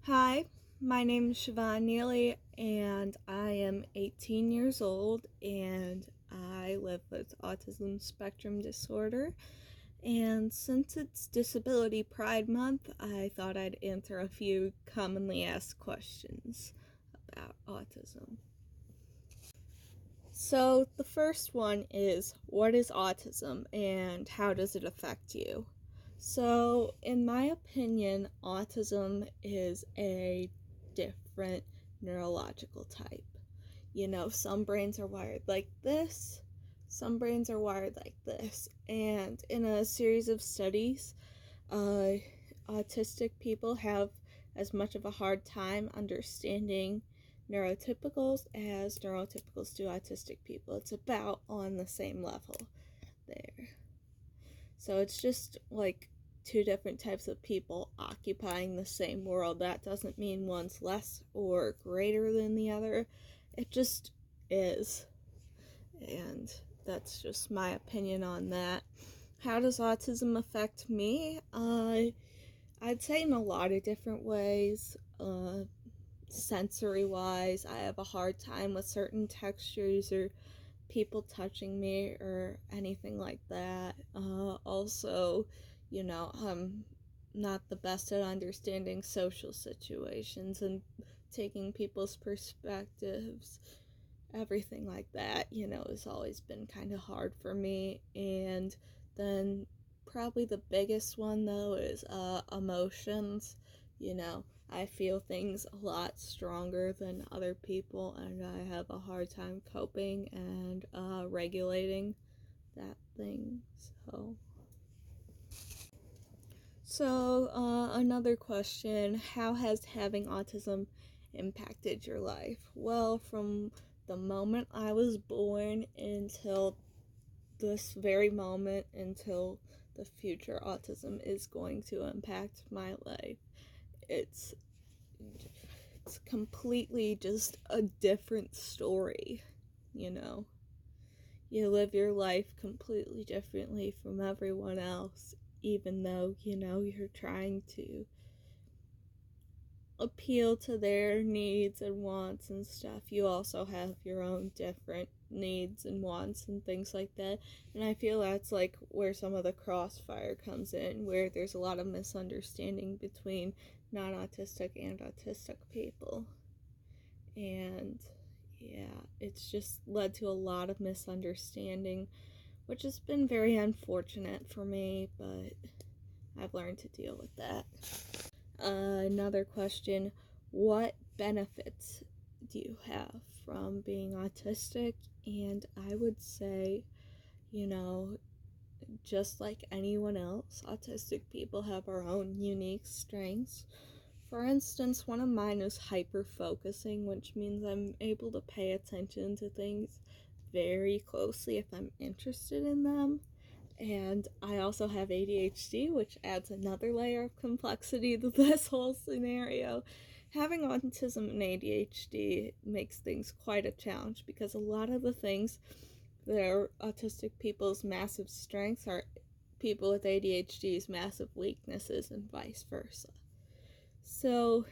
Hi, my name is Siobhan Neely, and I am 18 years old, and I live with autism spectrum disorder. And since it's Disability Pride Month, I thought I'd answer a few commonly asked questions about autism. So, the first one is, what is autism and how does it affect you? So, in my opinion, autism is a different neurological type. Some brains are wired like this, some brains are wired like this. And in a series of studies, uh, autistic people have as much of a hard time understanding neurotypicals as neurotypicals do autistic people. It's about on the same level there. So it's just like two different types of people occupying the same world. That doesn't mean one's less or greater than the other. It just is. And that's just my opinion on that. How does autism affect me? I'd say in a lot of different ways. Sensory wise, I have a hard time with certain textures or people touching me or anything like that. Also, I'm not the best at understanding social situations and taking people's perspectives. Everything like that, has always been kind of hard for me. And then probably the biggest one, though, is emotions. I feel things a lot stronger than other people, and I have a hard time coping and regulating that thing. So, another question, how has having autism impacted your life? Well, from the moment I was born until this very moment, until the future, autism is going to impact my life. It's completely just a different story, you know. You live your life completely differently from everyone else, even though, you're trying to appeal to their needs and wants and stuff. You also have your own different needs and wants and things like that. And I feel that's like where some of the crossfire comes in, where there's a lot of misunderstanding between non-autistic and autistic people. And yeah, it's just led to a lot of misunderstanding, which has been very unfortunate for me, but I've learned to deal with that. Another question, what benefits do you have from being autistic? And I would say, you know, just like anyone else, autistic people have our own unique strengths. For instance, one of mine is hyper focusing, which means I'm able to pay attention to things very closely if I'm interested in them. And I also have ADHD, which adds another layer of complexity to this whole scenario. Having autism and ADHD makes things quite a challenge because a lot of the things that are autistic people's massive strengths are people with ADHD's massive weaknesses, and vice versa. So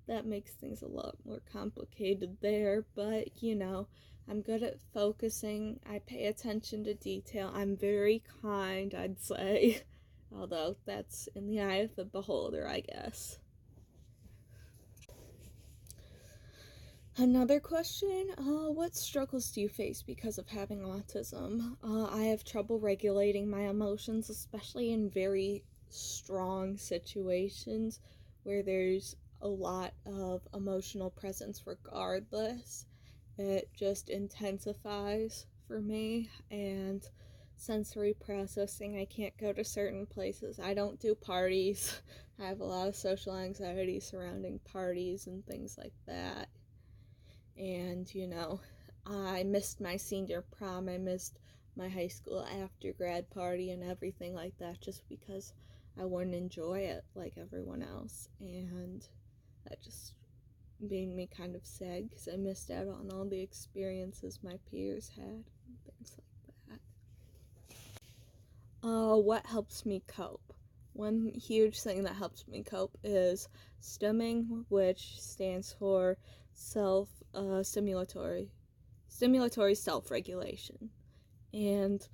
that makes things a lot more complicated there, but I'm good at focusing. I pay attention to detail. I'm very kind, I'd say. Although that's in the eye of the beholder, I guess. Another question, what struggles do you face because of having autism? I have trouble regulating my emotions, especially in very strong situations where there's a lot of emotional presence regardless. It just intensifies for me. And sensory processing, I can't go to certain places. I don't do parties. I have a lot of social anxiety surrounding parties and things like that. And I missed my senior prom, I missed my high school after grad party and everything like that, just because I wouldn't enjoy it like everyone else. And that just made me kind of sad because I missed out on all the experiences my peers had and things like that. What helps me cope? One huge thing that helps me cope is stimming, which stands for stimulatory self-regulation. And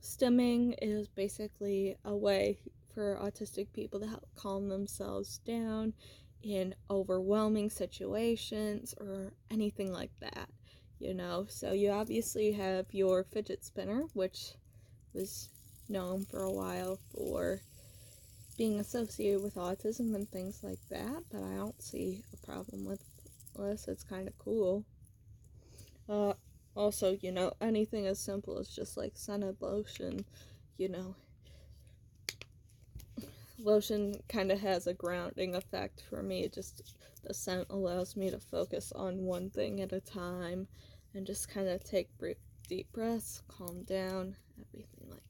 stimming is basically a way for autistic people to help calm themselves down in overwhelming situations or anything like that, you know. So you obviously have your fidget spinner, which was known for a while for being associated with autism and things like that, but I don't see a problem with this. It's kind of cool. Uh, Also, you know, anything as simple as just like scented lotion, you know, lotion kind of has a grounding effect for me. Just the scent allows me to focus on one thing at a time and just kind of take deep breaths, calm down, everything like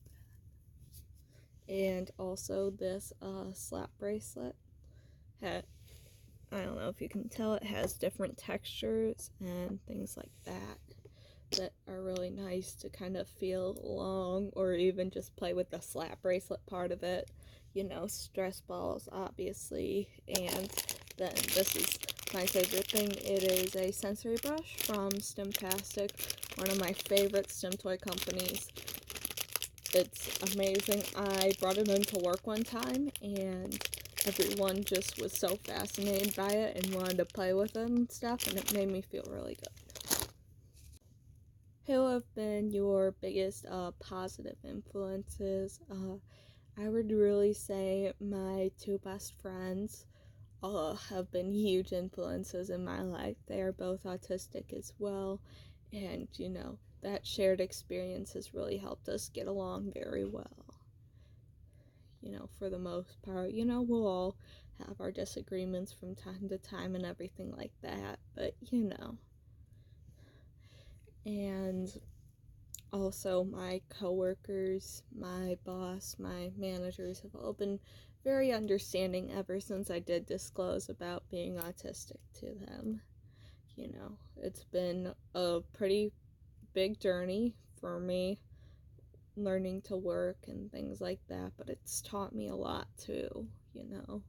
that. And also this slap bracelet had, I don't know if you can tell, it has different textures and things like that are really nice to kind of feel along, or even just play with the slap bracelet part of it. You know, stress balls, obviously. And then this is my favorite thing. It is a sensory brush from Stemtastic, one of my favorite STEM toy companies. It's amazing. I brought it into work one time, and everyone just was so fascinated by it and wanted to play with it and stuff, and it made me feel really good. Who have been your biggest positive influences? I would really say my two best friends have been huge influences in my life. They are both autistic as well, and you know, that shared experience has really helped us get along very well. You know, for the most part, you know, we'll all have our disagreements from time to time and everything like that, but you know. And also, my coworkers, my boss, my managers have all been very understanding ever since I did disclose about being autistic to them. You know, it's been a pretty big journey for me learning to work and things like that, but it's taught me a lot too, you know.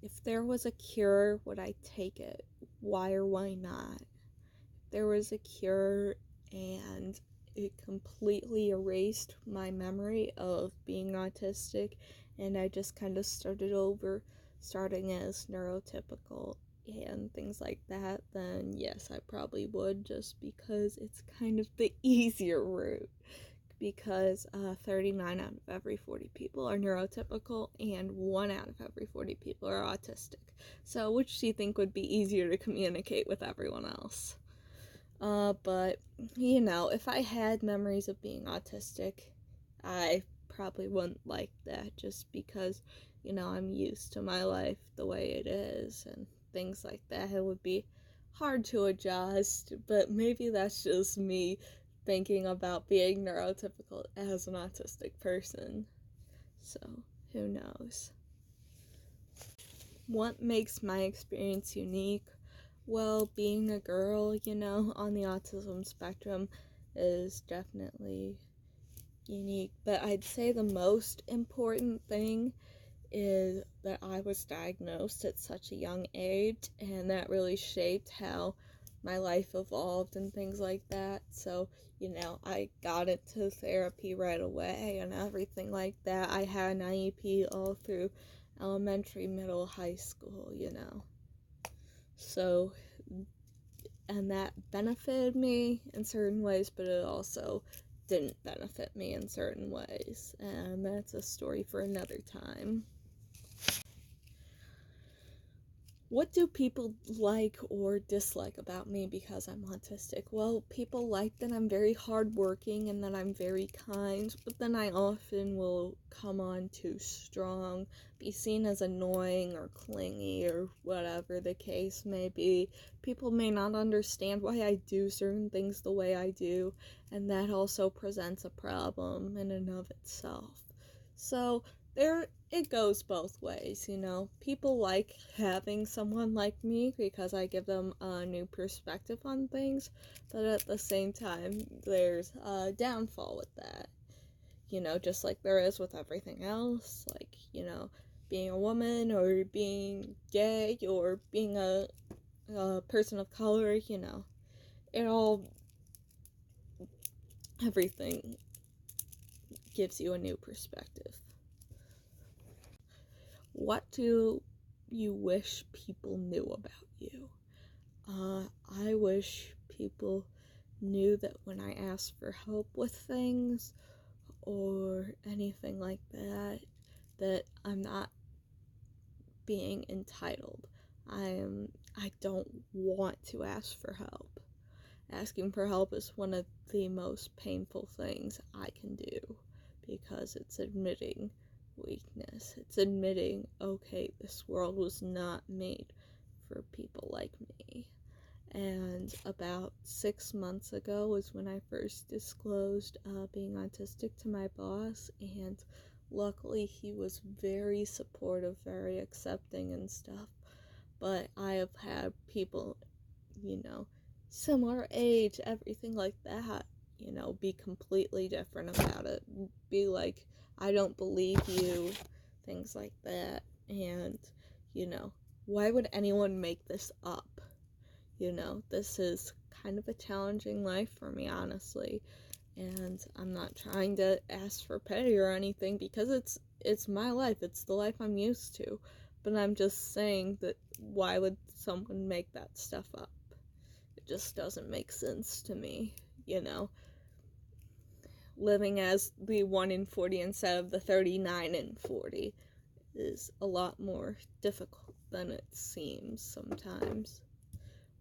If there was a cure, would I take it? Why or why not? There was a cure and it completely erased my memory of being autistic, and I just kind of started over, starting as neurotypical and things like that, then yes, I probably would, just because it's kind of the easier route. Because 39 out of every 40 people are neurotypical and 1 out of every 40 people are autistic. So which do you think would be easier to communicate with everyone else? But, you know, if I had memories of being autistic, I probably wouldn't like that, just because, you know, I'm used to my life the way it is and things like that. It would be hard to adjust, but maybe that's just me thinking about being neurotypical as an autistic person. So, who knows? What makes my experience unique? Well, being a girl, you know, on the autism spectrum is definitely unique. But I'd say the most important thing is that I was diagnosed at such a young age, and that really shaped how my life evolved and things like that. So, you know, I got into therapy right away and everything like that. I had an IEP all through elementary, middle, high school, you know. So, and that benefited me in certain ways, but it also didn't benefit me in certain ways. And that's a story for another time. What do people like or dislike about me because I'm autistic? Well, people like that I'm very hardworking and that I'm very kind, but then I often will come on too strong, be seen as annoying or clingy or whatever the case may be. People may not understand why I do certain things the way I do, and that also presents a problem in and of itself. So, it goes both ways, you know. People like having someone like me because I give them a new perspective on things, but at the same time, there's a downfall with that. just like there is with everything else, like, being a woman or being gay or being a person of color, it all, everything gives you a new perspective. What do you wish people knew about you? I wish people knew that when I ask for help with things or anything like that, that I'm not being entitled. I don't want to ask for help. Asking for help is one of the most painful things I can do because it's admitting weakness. It's admitting, okay, this world was not made for people like me. And about 6 months ago was when I first disclosed being autistic to my boss, and luckily he was very supportive, very accepting and stuff. But I have had people, similar age, everything like that, be completely different about it. Be like, I don't believe you, things like that. And, why would anyone make this up? This is kind of a challenging life for me, honestly. And I'm not trying to ask for pity or anything because it's my life. It's the life I'm used to. But I'm just saying that why would someone make that stuff up? It just doesn't make sense to me, Living as the 1 in 40 instead of the 39 in 40 is a lot more difficult than it seems sometimes.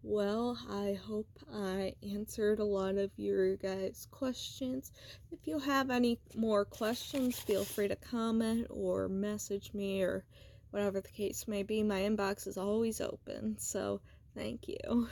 Well, I hope I answered a lot of your guys' questions. If you have any more questions, feel free to comment or message me or whatever the case may be. My inbox is always open, so thank you.